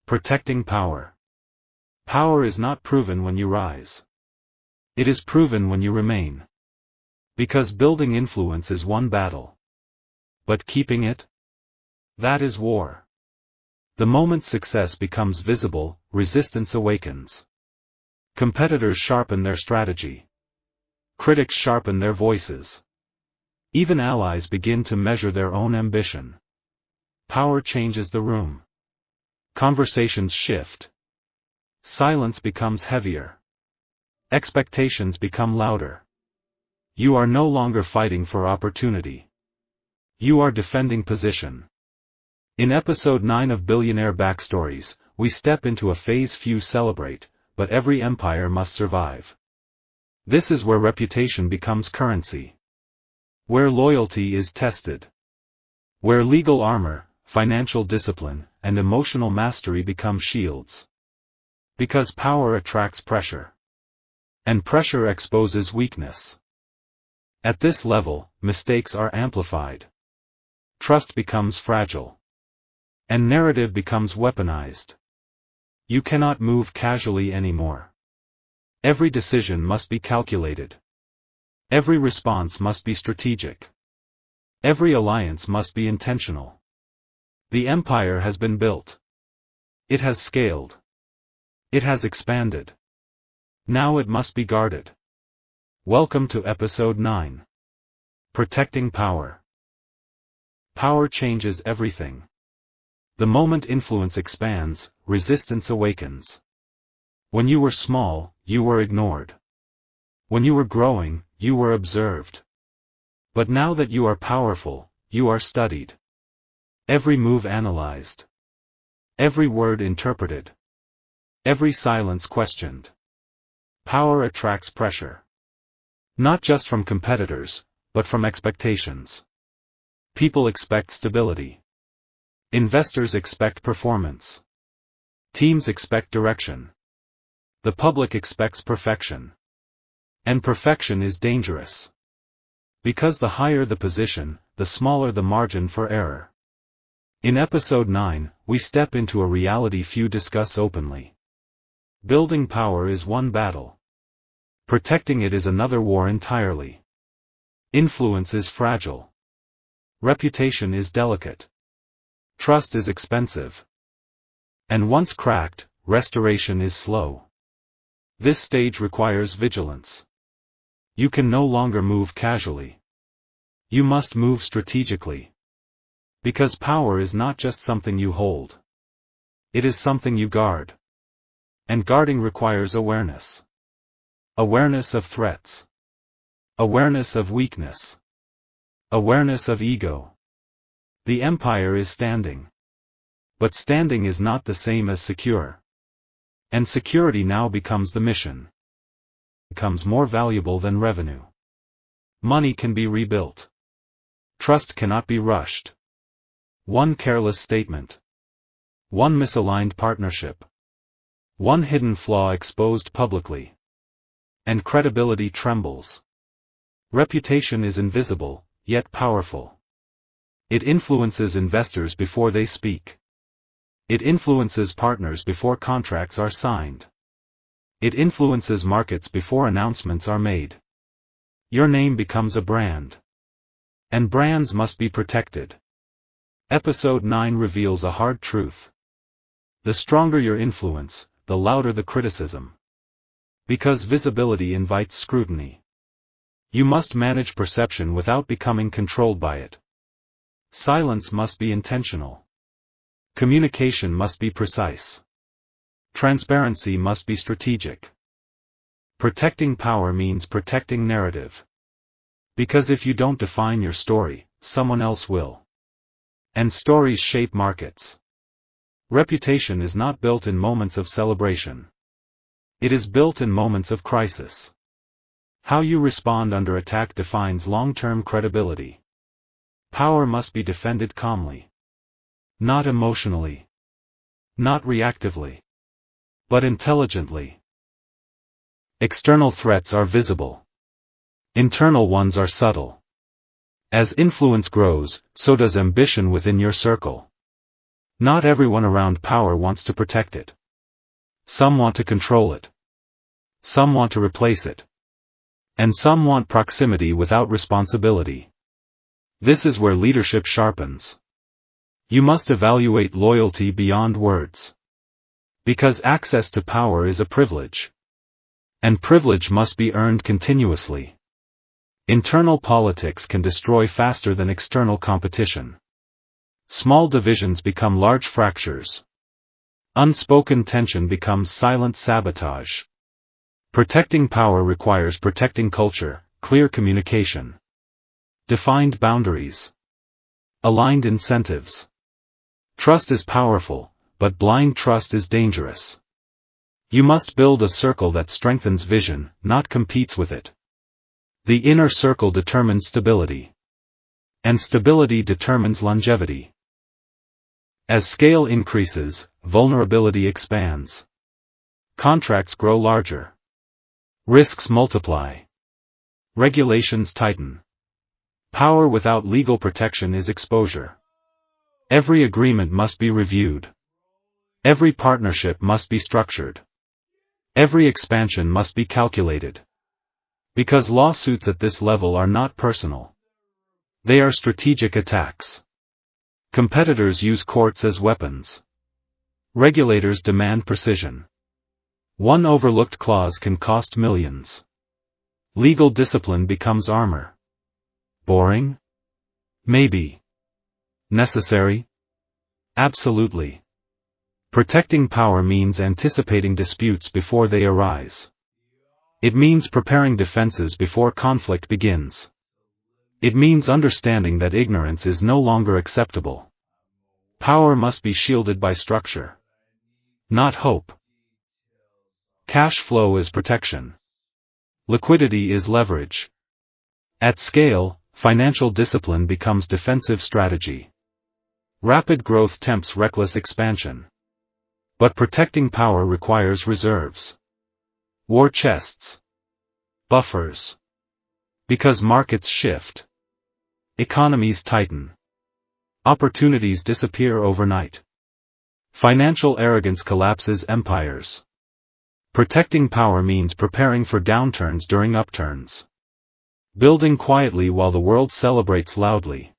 Protecting power. Power is not proven when you rise. It is proven when you remain. Because building influence is one battle. But keeping it? That is war. The moment success becomes visible, resistance awakens. Competitors sharpen their strategy. Critics sharpen their voices. Even allies begin to measure their own ambition. Power changes the room. Conversations shift. Silence becomes heavier. Expectations become louder. You are no longer fighting for opportunity. You are defending position. In episode 9 of Billionaire Backstories, we step into a phase few celebrate, but every empire must survive. This is where reputation becomes currency. Where loyalty is tested. Where legal armor, financial discipline, and emotional mastery become shields. Because power attracts pressure. And pressure exposes weakness. At this level, mistakes are amplified. Trust becomes fragile. And narrative becomes weaponized. You cannot move casually anymore. Every decision must be calculated. Every response must be strategic. Every alliance must be intentional. The empire has been built. It has scaled. It has expanded. Now it must be guarded. Welcome to episode 9. Protecting power. Power changes everything. The moment influence expands, resistance awakens. When you were small, you were ignored. When you were growing, you were observed. But now that you are powerful, you are studied. Every move analyzed. Every word interpreted. Every silence questioned. Power attracts pressure. Not just from competitors, but from expectations. People expect stability. Investors expect performance. Teams expect direction. The public expects perfection. And perfection is dangerous. Because the higher the position, the smaller the margin for error. In episode 9, we step into a reality few discuss openly. Building power is one battle. Protecting it is another war entirely. Influence is fragile. Reputation is delicate. Trust is expensive. And once cracked, restoration is slow. This stage requires vigilance. You can no longer move casually. You must move strategically. Because power is not just something you hold. It is something you guard. And guarding requires awareness. Awareness of threats. Awareness of weakness. Awareness of ego. The empire is standing. But standing is not the same as secure. And security now becomes the mission. Becomes more valuable than revenue. Money can be rebuilt. Trust cannot be rushed. One careless statement. One misaligned partnership. One hidden flaw exposed publicly. And credibility trembles. Reputation is invisible, yet powerful. It influences investors before they speak. It influences partners before contracts are signed. It influences markets before announcements are made. Your name becomes a brand. And brands must be protected. Episode 9 reveals a hard truth. The stronger your influence, the louder the criticism. Because visibility invites scrutiny. You must manage perception without becoming controlled by it. Silence must be intentional. Communication must be precise. Transparency must be strategic. Protecting power means protecting narrative. Because if you don't define your story, someone else will. And stories shape markets. Reputation is not built in moments of celebration. It is built in moments of crisis. How you respond under attack defines long-term credibility. Power must be defended calmly. Not emotionally. Not reactively. But intelligently. External threats are visible. Internal ones are subtle. As influence grows, so does ambition within your circle. Not everyone around power wants to protect it. Some want to control it. Some want to replace it. And some want proximity without responsibility. This is where leadership sharpens. You must evaluate loyalty beyond words. Because access to power is a privilege. And privilege must be earned continuously. Internal politics can destroy faster than external competition. Small divisions become large fractures. Unspoken tension becomes silent sabotage. Protecting power requires protecting culture, clear communication, defined boundaries, aligned incentives. Trust is powerful, but blind trust is dangerous. You must build a circle that strengthens vision, not competes with it. The inner circle determines stability. And stability determines longevity. As scale increases, vulnerability expands. Contracts grow larger. Risks multiply. Regulations tighten. Power without legal protection is exposure. Every agreement must be reviewed. Every partnership must be structured. Every expansion must be calculated. Because lawsuits at this level are not personal. They are strategic attacks. Competitors use courts as weapons. Regulators demand precision. One overlooked clause can cost millions. Legal discipline becomes armor. Boring? Maybe. Necessary? Absolutely. Protecting power means anticipating disputes before they arise. It means preparing defenses before conflict begins. It means understanding that ignorance is no longer acceptable. Power must be shielded by structure. Not hope. Cash flow is protection. Liquidity is leverage. At scale, financial discipline becomes defensive strategy. Rapid growth tempts reckless expansion. But protecting power requires reserves. War chests. Buffers. Because markets shift. Economies tighten. Opportunities disappear overnight. Financial arrogance collapses empires. Protecting power means preparing for downturns during upturns. Building quietly while the world celebrates loudly.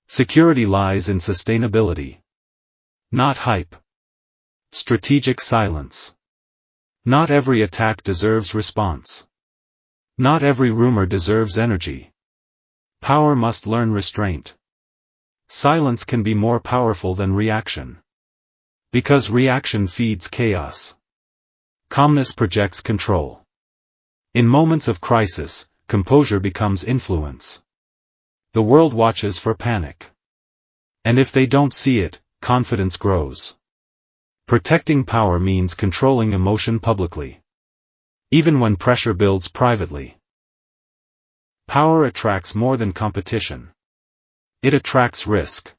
Security lies in sustainability. Not hype. Strategic silence. Not every attack deserves response. Not every rumor deserves energy. Power must learn restraint. Silence can be more powerful than reaction. Because reaction feeds chaos. Calmness projects control. In moments of crisis, composure becomes influence. The world watches for panic. And if they don't see it, confidence grows. Protecting power means controlling emotion publicly. Even when pressure builds privately. Power attracts more than competition. It attracts risk.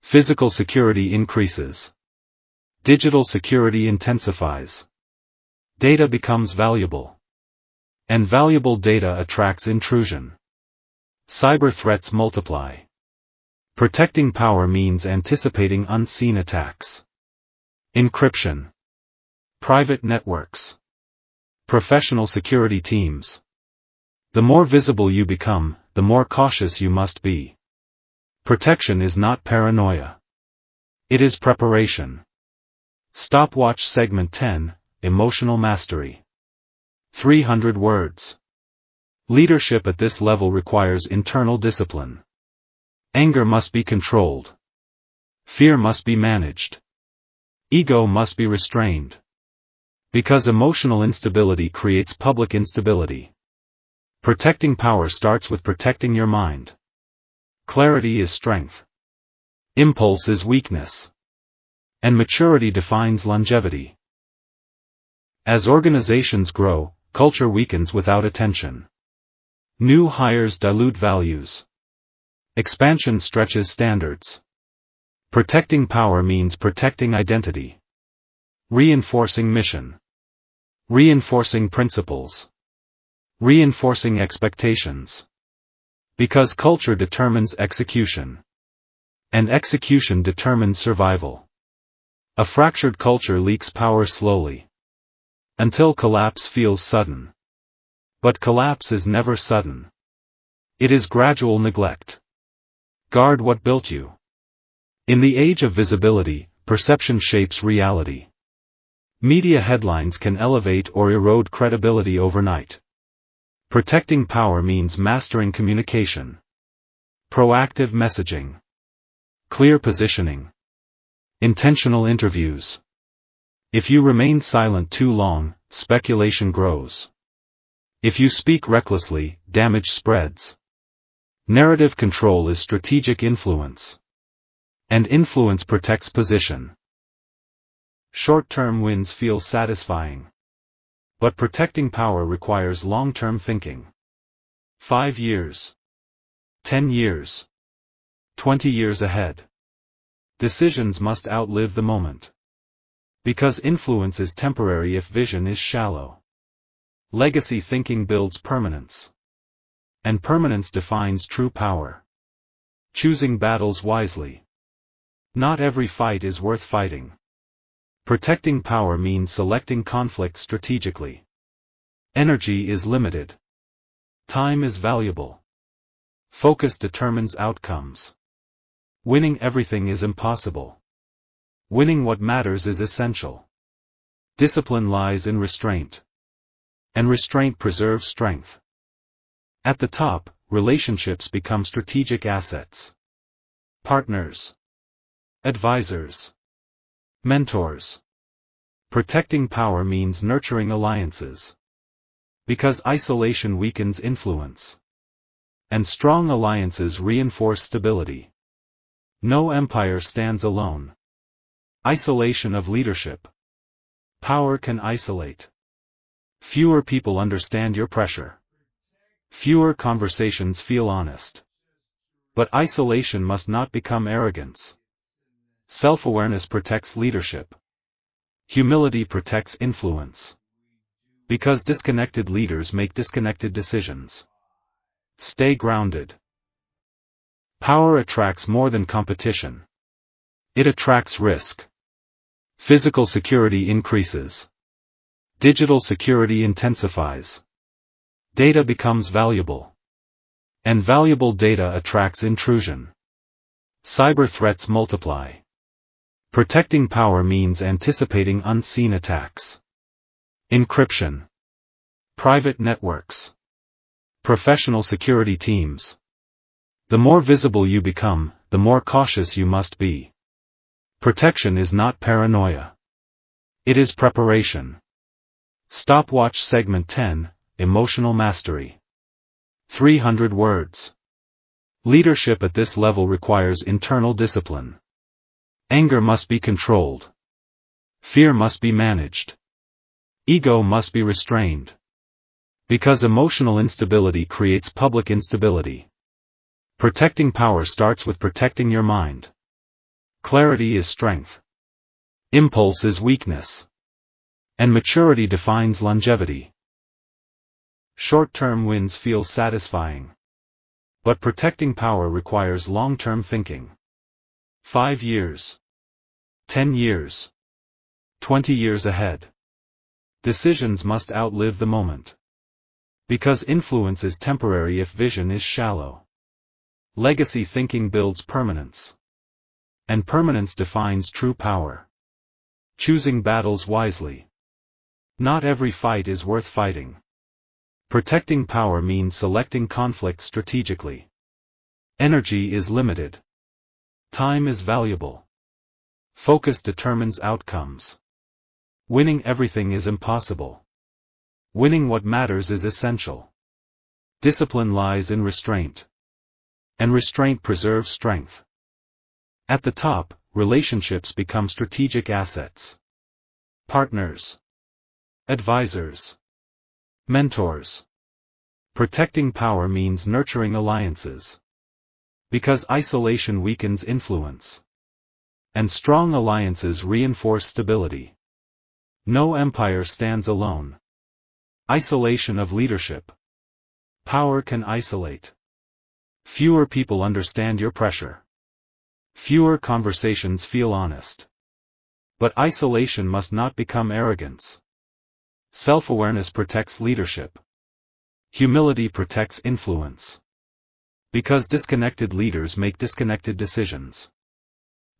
Physical security increases. Digital security intensifies. Data becomes valuable. And valuable data attracts intrusion. Cyber threats multiply. Protecting power means anticipating unseen attacks. Encryption. Private networks. Professional security teams. The more visible you become, the more cautious you must be. Protection is not paranoia. It is preparation. Stopwatch Segment 10, Emotional Mastery. 300 words. Leadership at this level requires internal discipline. Anger must be controlled. Fear must be managed. Ego must be restrained. Because emotional instability creates public instability. Protecting power starts with protecting your mind. Clarity is strength. Impulse is weakness. And maturity defines longevity. As organizations grow, culture weakens without attention. New hires dilute values. Expansion stretches standards. Protecting power means protecting identity. Reinforcing mission. Reinforcing principles. Reinforcing expectations. Because culture determines execution. And execution determines survival. A fractured culture leaks power slowly, until collapse feels sudden. But collapse is never sudden. It is gradual neglect. Guard what built you. In the age of visibility, perception shapes reality. Media headlines can elevate or erode credibility overnight. Protecting power means mastering communication. Proactive messaging. Clear positioning. Intentional interviews. If you remain silent too long, speculation grows. If you speak recklessly, damage spreads. Narrative control is strategic influence. And influence protects position. Short-term wins feel satisfying. But protecting power requires long-term thinking. 5 years. 10 years. 20 years ahead. Decisions must outlive the moment. Because influence is temporary if vision is shallow. Legacy thinking builds permanence. And permanence defines true power. Choosing battles wisely. Not every fight is worth fighting. Protecting power means selecting conflict strategically. Energy is limited. Time is valuable. Focus determines outcomes. Winning everything is impossible. Winning what matters is essential. Discipline lies in restraint. And restraint preserves strength. At the top, relationships become strategic assets. Partners. Advisors. Mentors. Protecting power means nurturing alliances. Because isolation weakens influence. And strong alliances reinforce stability. No empire stands alone. Isolation of leadership. Power can isolate. Fewer people understand your pressure. Fewer conversations feel honest. But isolation must not become arrogance. Self-awareness protects leadership. Humility protects influence. Because disconnected leaders make disconnected decisions. Stay grounded. Power attracts more than competition. It attracts risk. Physical security increases. Digital security intensifies. Data becomes valuable. And valuable data attracts intrusion. Cyber threats multiply. Protecting power means anticipating unseen attacks. Encryption. Private networks. Professional security teams. The more visible you become, the more cautious you must be. Protection is not paranoia. It is preparation. Stopwatch Segment 10, Emotional Mastery. 300 words. Leadership at this level requires internal discipline. Anger must be controlled. Fear must be managed. Ego must be restrained. Because emotional instability creates public instability. Protecting power starts with protecting your mind. Clarity is strength. Impulse is weakness. And maturity defines longevity. Short-term wins feel satisfying. But protecting power requires long-term thinking. 5 years. 10 years. 20 years ahead. Decisions must outlive the moment. Because influence is temporary if vision is shallow. Legacy thinking builds permanence. And permanence defines true power. Choosing battles wisely. Not every fight is worth fighting. Protecting power means selecting conflict strategically. Energy is limited. Time is valuable. Focus determines outcomes. Winning everything is impossible. Winning what matters is essential. Discipline lies in restraint. And restraint preserves strength. At the top, relationships become strategic assets. Partners. Advisors. Mentors. Protecting power means nurturing alliances. Because isolation weakens influence. And strong alliances reinforce stability. No empire stands alone. Isolation of leadership. Power can isolate. Fewer people understand your pressure. Fewer conversations feel honest. But isolation must not become arrogance. Self-awareness protects leadership. Humility protects influence. Because disconnected leaders make disconnected decisions.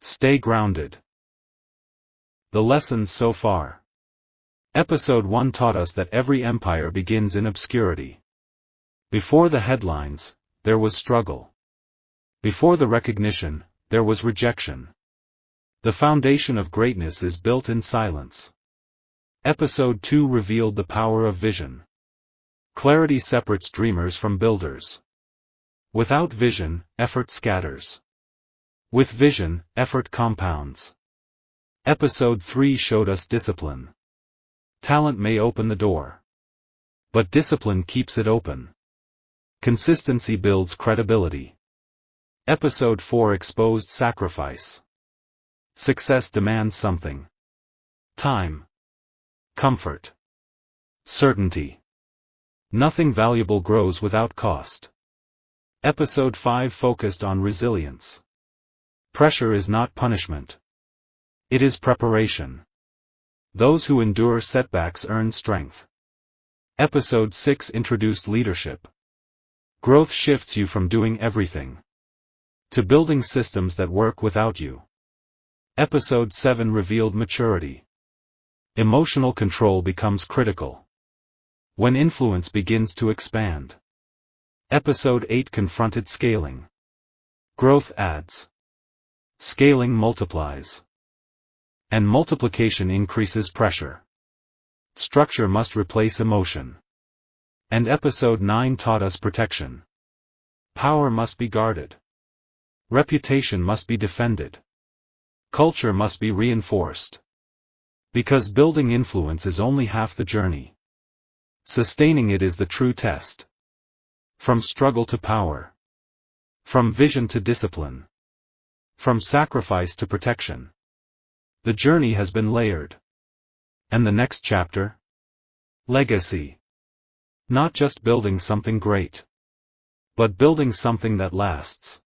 Stay grounded. The lessons so far. Episode 1 taught us that every empire begins in obscurity. Before the headlines, there was struggle. Before the recognition, there was rejection. The foundation of greatness is built in silence. Episode 2 revealed the power of vision. Clarity separates dreamers from builders. Without vision, effort scatters. With vision, effort compounds. Episode 3 showed us discipline. Talent may open the door. But discipline keeps it open. Consistency builds credibility. Episode 4 exposed sacrifice. Success demands something. Time. Comfort. Certainty. Nothing valuable grows without cost. Episode 5 focused on resilience. Pressure is not punishment. It is preparation. Those who endure setbacks earn strength. Episode 6 introduced leadership. Growth shifts you from doing everything to building systems that work without you. Episode 7 revealed maturity. Emotional control becomes critical when influence begins to expand. Episode 8 confronted scaling. Growth adds. Scaling multiplies. And multiplication increases pressure. Structure must replace emotion. And Episode 9 taught us protection. Power must be guarded. Reputation must be defended. Culture must be reinforced. Because building influence is only half the journey. Sustaining it is the true test. From struggle to power. From vision to discipline. From sacrifice to protection. The journey has been layered. And the next chapter? Legacy. Not just building something great, but building something that lasts.